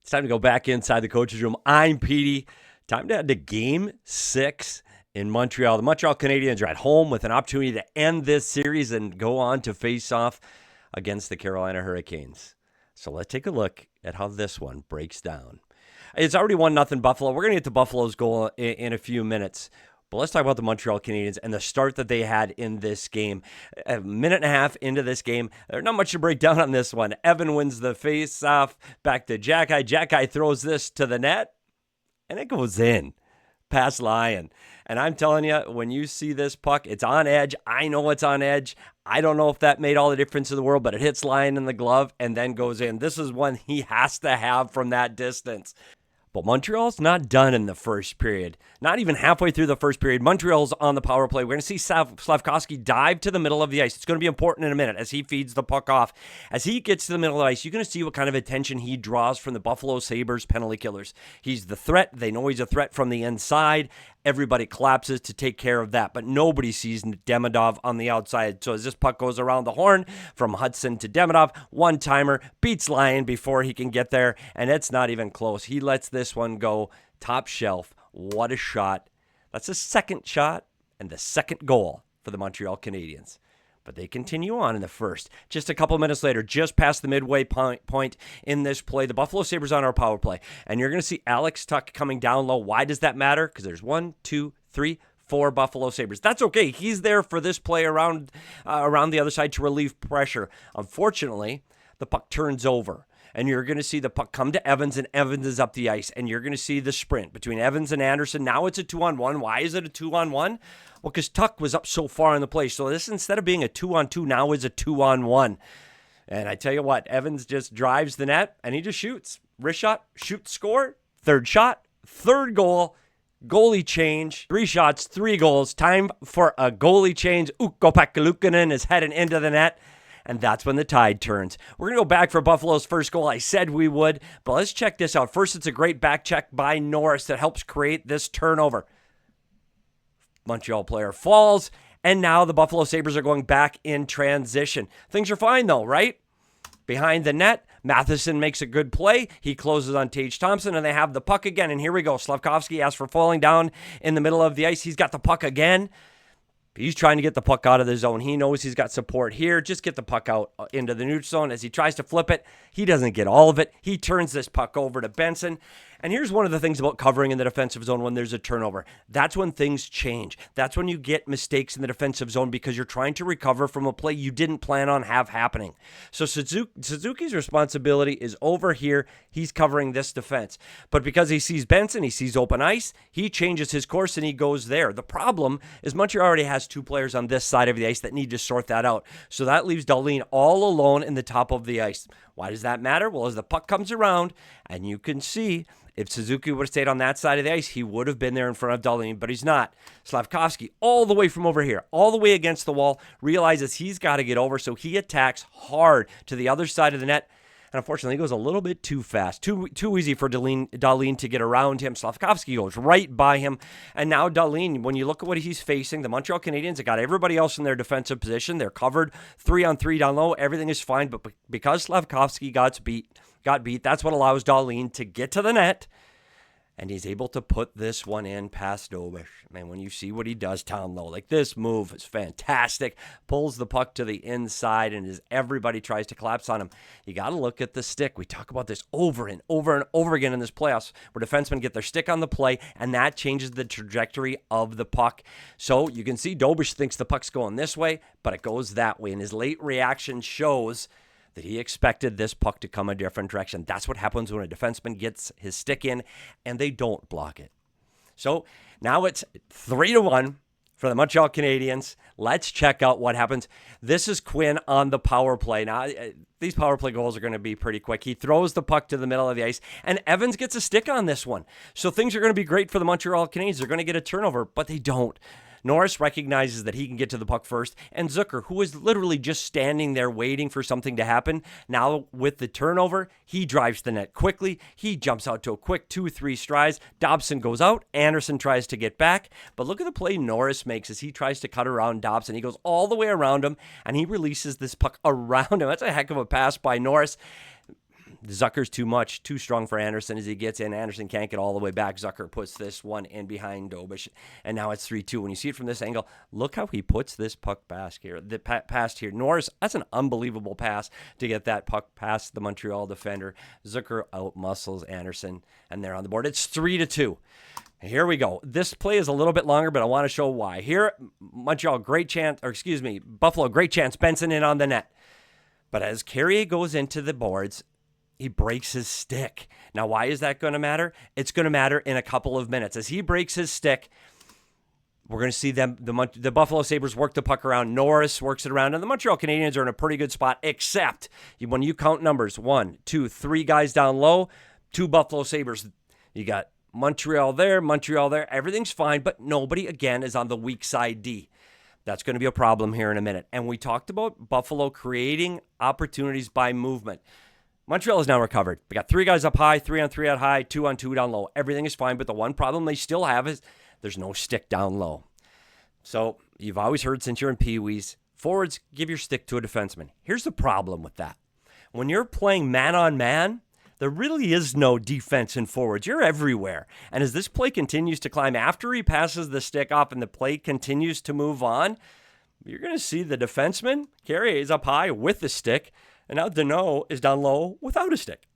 It's time to go back inside the coach's room. I'm Petey. Time to head to Game 6 in Montreal. The Montreal Canadiens are at home with an opportunity to end this series and go on to face off against the Carolina Hurricanes. So let's take a look at how this one breaks down. It's already 1-0 Buffalo. We're going to get to Buffalo's goal in a few minutes. But let's talk about the Montreal Canadiens and the start that they had in this game. A minute and a half into this game, there's not much to break down on this one. Evan wins the face-off back to Xhekaj. Xhekaj throws this to the net, and it goes in past Lyon. And I'm telling you, when you see this puck, it's on edge. I know it's on edge. I don't know if that made all the difference in the world, but it hits Lyon in the glove and then goes in. This is one he has to have from that distance. But Montreal's not done in the first period. Not even halfway through the first period. Montreal's on the power play. We're going to see Slafkovsky dive to the middle of the ice. It's going to be important in a minute as he feeds the puck off. As he gets to the middle of the ice, you're going to see what kind of attention he draws from the Buffalo Sabres penalty killers. He's the threat. They know he's a threat from the inside. Everybody collapses to take care of that, but nobody sees Demidov on the outside. So as this puck goes around the horn from Hudson to Demidov, one-timer, beats Lyon before he can get there, and it's not even close. He lets this one go top shelf. What a shot. That's the second shot and the second goal for the Montreal Canadiens. But they continue on in the first. Just a couple minutes later, just past the midway point in this play, the Buffalo Sabres on our power play. And you're going to see Alex Tuch coming down low. Why does that matter? Because there's 1, 2, 3, 4 Buffalo Sabres. That's okay. He's there for this play around the other side to relieve pressure. Unfortunately, the puck turns over. And you're going to see the puck come to Evans, and Evans is up the ice. And you're going to see the sprint between Evans and Anderson. Now it's a 2-on-1. Why is it a 2-on-1? Well, because Tuch was up so far in the play. So this, instead of being a 2-on-2, now is a 2-on-1. And I tell you what, Evans just drives the net, and he just shoots. Wrist shot, shoot, score. Third shot, third goal. Goalie change. 3 shots, 3 goals. Time for a goalie change. Ukko Pekka-Luukkonen is heading into the net. And that's when the tide turns. We're going to go back for Buffalo's first goal. I said we would, but let's check this out. First, it's a great back check by Norris that helps create this turnover. Montreal player falls, and now the Buffalo Sabres are going back in transition. Things are fine, though, right? Behind the net, Matheson makes a good play. He closes on Tage Thompson, and they have the puck again. And here we go. Slafkovsky asks for falling down in the middle of the ice. He's got the puck again. He's trying to get the puck out of the zone. He knows he's got support here. Just get the puck out into the neutral zone. As he tries to flip it, he doesn't get all of it. He turns this puck over to Benson. And here's one of the things about covering in the defensive zone when there's a turnover. That's when things change. That's when you get mistakes in the defensive zone because you're trying to recover from a play you didn't plan on have happening. So Suzuki's responsibility is over here. He's covering this defense. But because he sees Benson, he sees open ice, he changes his course and he goes there. The problem is Montreal already has 2 players on this side of the ice that need to sort that out. So that leaves Dahlin all alone in the top of the ice. Why does that matter? Well, as the puck comes around, and you can see if Suzuki would have stayed on that side of the ice, he would have been there in front of Dahlin, but he's not. Slafkovsky, all the way from over here, all the way against the wall, realizes he's got to get over, so he attacks hard to the other side of the net. And unfortunately, he goes a little bit too fast, too easy for Dahlin to get around him. Slafkovsky goes right by him. And now Dahlin, when you look at what he's facing, the Montreal Canadiens have got everybody else in their defensive position. They're covered 3-on-3 down low. Everything is fine. But because Slafkovsky got beat, that's what allows Dahlin to get to the net. And he's able to put this one in past Dobish. Man, when you see what he does down low, like this move is fantastic. Pulls the puck to the inside, and as everybody tries to collapse on him, you got to look at the stick. We talk about this over and over and over again in this playoffs, where defensemen get their stick on the play, and that changes the trajectory of the puck. So you can see Dobish thinks the puck's going this way, but it goes that way, and his late reaction shows that he expected this puck to come a different direction. That's what happens when a defenseman gets his stick in and they don't block it. So now it's 3-1 for the Montreal Canadiens. Let's check out what happens. This is Quinn on the power play. Now, these power play goals are going to be pretty quick. He throws the puck to the middle of the ice, and Evans gets a stick on this one. So things are going to be great for the Montreal Canadiens. They're going to get a turnover, but they don't. Norris recognizes that he can get to the puck first, and Zucker, who is literally just standing there waiting for something to happen, now with the turnover, he drives the net quickly. He jumps out to a quick 2-3 strides. Dobson goes out. Anderson tries to get back, but look at the play Norris makes as he tries to cut around Dobson. He goes all the way around him, and he releases this puck around him. That's a heck of a pass by Norris. Zucker's too much, too strong for Anderson as he gets in. Anderson can't get all the way back. Zucker puts this one in behind Dobeš, and now it's 3-2. When you see it from this angle, look how he puts this puck past here. Past here. Norris, that's an unbelievable pass to get that puck past the Montreal defender. Zucker out-muscles Anderson, and they're on the board. It's 3-2. Here we go. This play is a little bit longer, but I want to show why. Here, Buffalo, great chance. Benson in on the net. But as Carrier goes into the boards, he breaks his stick. Now, why is that going to matter? It's going to matter in a couple of minutes. As he breaks his stick, we're going to see the Buffalo Sabres work the puck around. Norris works it around, and the Montreal Canadiens are in a pretty good spot, except when you count numbers, 1, 2, 3 guys down low, 2 Buffalo Sabres. You got Montreal there, everything's fine, but nobody, again, is on the weak side D. That's going to be a problem here in a minute. And we talked about Buffalo creating opportunities by movement. Montreal is now recovered. We got 3 guys up high, 3 on 3 out high, 2 on 2 down low. Everything is fine, but the one problem they still have is there's no stick down low. So you've always heard since you're in Pee-wees, forwards, give your stick to a defenseman. Here's the problem with that. When you're playing man-on-man, there really is no defense in forwards. You're everywhere. And as this play continues to climb, after he passes the stick off and the play continues to move on, you're going to see the defenseman, Carrier, is up high with the stick, and now Deneau is down low without a stick.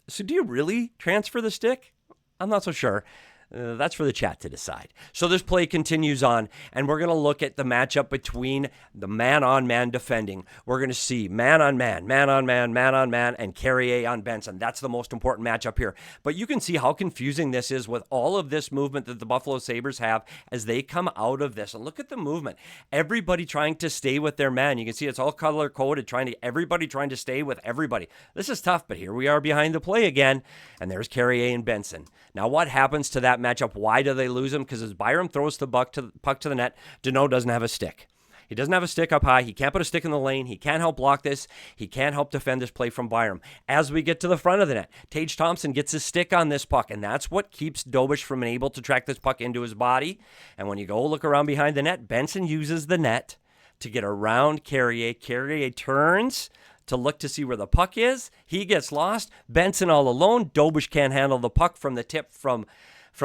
So do you really transfer the stick? I'm not so sure. That's for the chat to decide. So this play continues on, and we're going to look at the matchup between the man-on-man defending. We're going to see man-on-man, man-on-man, man-on-man, and Carrier on Benson. That's the most important matchup here. But you can see how confusing this is with all of this movement that the Buffalo Sabres have as they come out of this. And look at the movement. Everybody trying to stay with their man. You can see it's all color-coded, everybody trying to stay with everybody. This is tough, but here we are behind the play again, and there's Carrier and Benson. Now, what happens to that matchup? Why do they lose him? Because as Byram throws the puck to the net, Deneau doesn't have a stick. He doesn't have a stick up high. He can't put a stick in the lane. He can't help block this. He can't help defend this play from Byram. As we get to the front of the net, Tage Thompson gets his stick on this puck, and that's what keeps Dobeš from being able to track this puck into his body. And when you go look around behind the net, Benson uses the net to get around Carrier. Carrier turns to look to see where the puck is. He gets lost. Benson all alone. Dobeš can't handle the puck from the tip from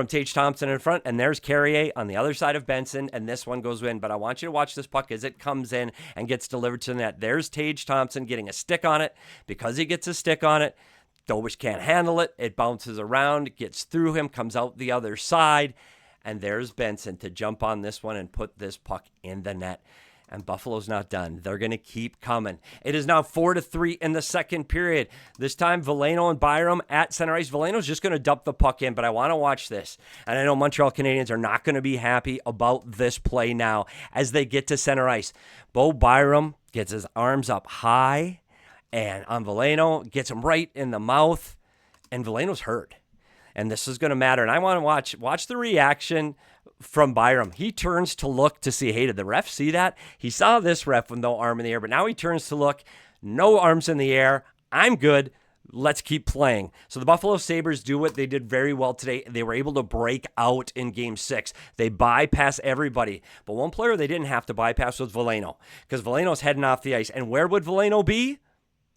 Tage Thompson in front, and there's Carrier on the other side of Benson, and this one goes in. But I want you to watch this puck as it comes in and gets delivered to the net. There's Tage Thompson getting a stick on it. Because he gets a stick on it, Dobeš can't handle it. It bounces around, gets through him, comes out the other side, and there's Benson to jump on this one and put this puck in the net. And Buffalo's not done. They're going to keep coming. It is now 4-3 in the second period. This time, Veleno and Byram at center ice. Veleno's just going to dump the puck in, but I want to watch this. And I know Montreal Canadiens are not going to be happy about this play now as they get to center ice. Bo Byram gets his arms up high, and on Veleno, gets him right in the mouth, and Veleno's hurt. And this is going to matter. And I want to watch the reaction from Byram. He turns to look to see, hey, did the ref see that? He saw this ref with no arm in the air, but now he turns to look, no arms in the air. I'm good. Let's keep playing. So the Buffalo Sabres do what they did very well today. They were able to break out in Game 6. They bypass everybody. But one player they didn't have to bypass was Veleno, because Veleno's heading off the ice. And where would Veleno be?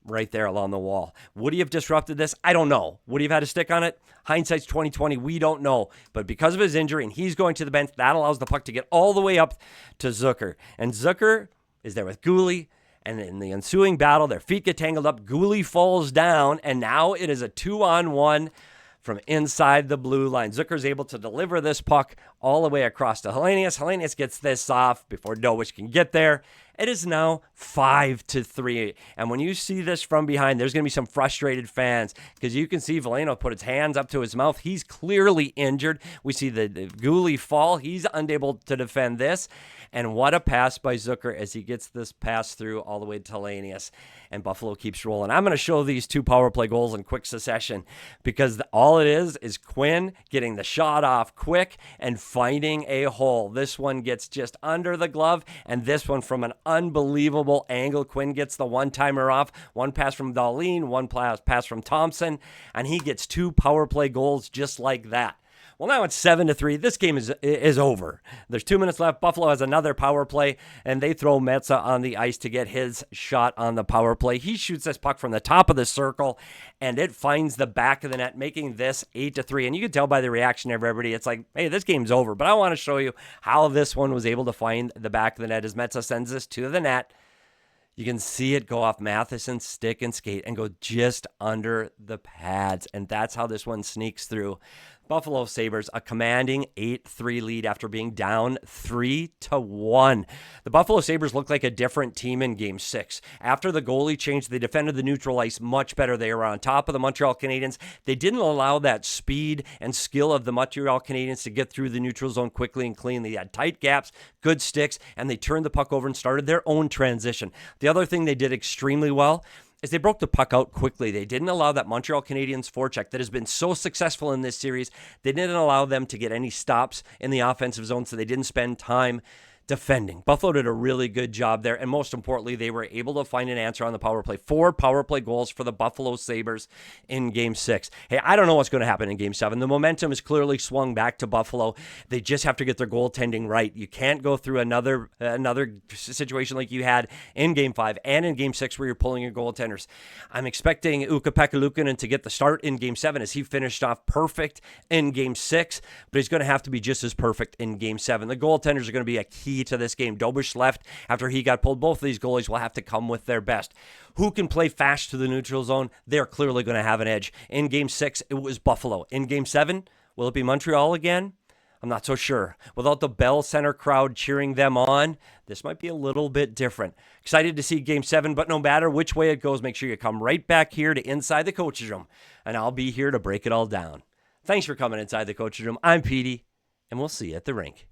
Right there along the wall. Would he have disrupted this? I don't know. Would he have had a stick on it? Hindsight's 2020. We don't know. But because of his injury and he's going to the bench, that allows the puck to get all the way up to Zucker. And Zucker is there with Guhle. And in the ensuing battle, their feet get tangled up. Guhle falls down. And now it is a 2-on-1 from inside the blue line. Zucker's able to deliver this puck all the way across to Helenius. Helenius gets this off before Dobeš can get there. It is now 5-3. And when you see this from behind, there's going to be some frustrated fans because you can see Veleno put his hands up to his mouth. He's clearly injured. We see the Guhle fall. He's unable to defend this. And what a pass by Zucker as he gets this pass through all the way to Helenius. And Buffalo keeps rolling. I'm going to show these 2 power play goals in quick succession because all it is Quinn getting the shot off quick and finding a hole. This one gets just under the glove, and this one from an unbelievable angle. Quinn gets the one-timer off. One pass from Dahlin, one pass from Thompson, and he gets 2 power play goals just like that. Well, now it's 7-3. This game is over. There's 2 minutes left. Buffalo has another power play, and they throw Metsa on the ice to get his shot on the power play. He shoots this puck from the top of the circle, and it finds the back of the net, making this 8-3. And you can tell by the reaction of everybody, it's like, hey, this game's over. But I want to show you how this one was able to find the back of the net as Metsa sends this to the net. You can see it go off Matheson's stick and skate and go just under the pads. And that's how this one sneaks through. Buffalo Sabres, a commanding 8-3 lead after being down 3-1. The Buffalo Sabres looked like a different team in Game 6. After the goalie changed, they defended the neutral ice much better. They were on top of the Montreal Canadiens. They didn't allow that speed and skill of the Montreal Canadiens to get through the neutral zone quickly and cleanly. They had tight gaps, good sticks, and they turned the puck over and started their own transition. The other thing they did extremely well is they broke the puck out quickly. They didn't allow that Montreal Canadiens forecheck that has been so successful in this series. They didn't allow them to get any stops in the offensive zone, so they didn't spend time defending. Buffalo did a really good job there, and most importantly, they were able to find an answer on the power play. 4 power play goals for the Buffalo Sabres in Game 6. Hey, I don't know what's going to happen in Game 7. The momentum is clearly swung back to Buffalo. They just have to get their goaltending right. You can't go through another situation like you had in Game 5 and in Game 6 where you're pulling your goaltenders. I'm expecting Ukko-Pekka Luukkonen to get the start in Game 7 as he finished off perfect in Game 6, but he's going to have to be just as perfect in Game 7. The goaltenders are going to be a key to this game. Dobush left after he got pulled. Both of these goalies will have to come with their best. Who can play fast to the neutral zone? They're clearly going to have an edge. In Game 6, it was Buffalo. In Game 7, will it be Montreal again? I'm not so sure. Without the Bell Center crowd cheering them on, this might be a little bit different. Excited to see Game 7, but no matter which way it goes, make sure you come right back here to Inside the Coach's Room, and I'll be here to break it all down. Thanks for coming Inside the Coach's Room. I'm Petey, and we'll see you at the rink.